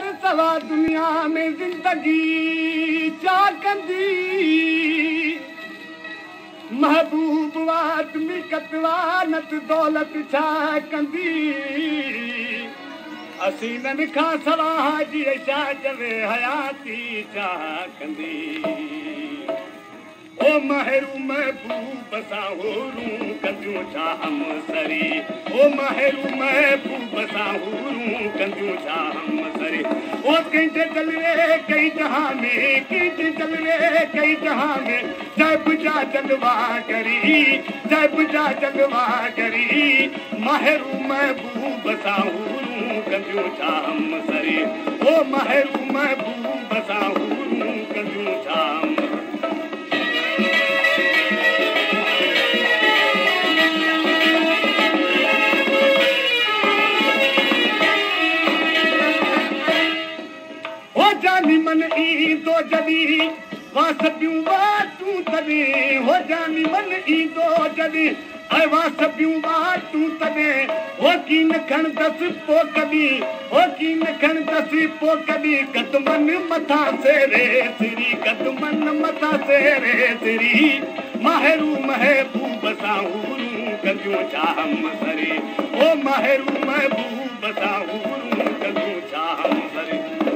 कर सवा दुनिया में जिंदगी चा कंदी महबूब वात मिल्कत वानत दौलत छा कंदी असीनन खां सवा हाजी छा जवे हयाती छा कंदी ओ महरू महबूब सां हुरूं कंदियूं छा हम सरी ओ महरू महबूब सां हुरूं कंदियूं छा हम सरी ओ कंहिंजे जलवे कई जहां में कंहिंजे जलवे कई जहां में जब जा जलवा करी जब जा जलवा करी महरू महबूब सां हुरूं कंदियूं छा हम सरी ओ महरू महबूब सां हुरूं कंदियूं छा हम जानी मन ईंदो जॾहिं वासपियूं वाटूं तॾहिं हो जानी मन ईंदो जॾहिं ऐं वासपियूं वाटूं तॾहिं हो कीन खणंदसि पोइ कॾहिं हो कीन खणंदसि पोइ कॾहिं कदमनि मथां सेरे सिरी कदमनि मथां सेरे सिरी महरू महबूब सां हुरूं कंदियूं छा हम सरी ओ महरू महबूब सां हुरूं कंदियूं छा हम सरी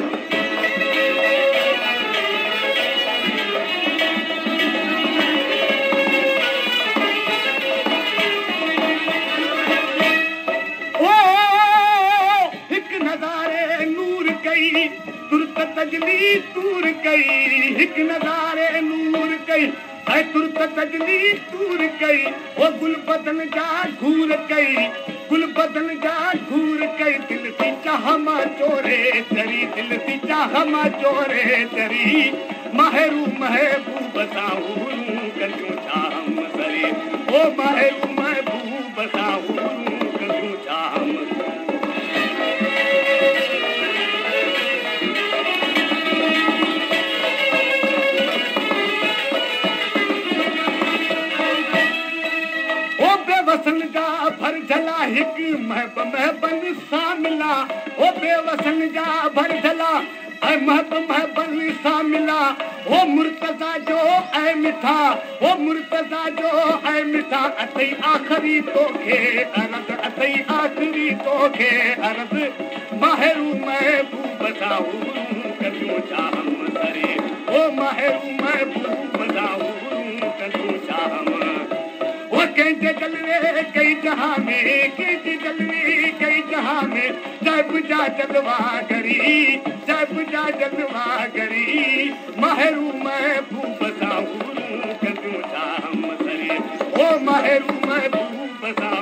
तजली तूर कई हिक नज़ारे नूर कई ऐं तुरत तजली तूर कई ओ गुल बदन जा घूर कई गुल बदन जा घूर कई दिल थी चाह मां चोरे चरी दिल थी चाह मां चोरे चरी महरू महबूब सां हुरूं कंदियूं छा हम सरी ओ महरू महबूब सां हुरूं कंदियूं छा हम बेवसन जा भर झला हिक महबन सां मिला ओ बेवसन जा भर झला ऐं महबन सां मिला ओ मुर्तज़ा जो ऐं मिठा ओ मुर्तज़ा जो ऐं मिठा अथई आख़िरी तोखे अर्ज़ अथई आख़िरी तोखे अर्ज़ महरू महबूब सां हुरूं कंदियूं छा हम सरी ओ महरू महबूब सां हुरूं कंदियूं छा हम कंहिंजे जलवे कई जहां में कंहिंजे जलवे कई जहां में जब जा जलवा करी जब जा जलवा करी महरू महबूब सां हुरूं कंदियूं छा हम सरी ओ महरू महबूब सां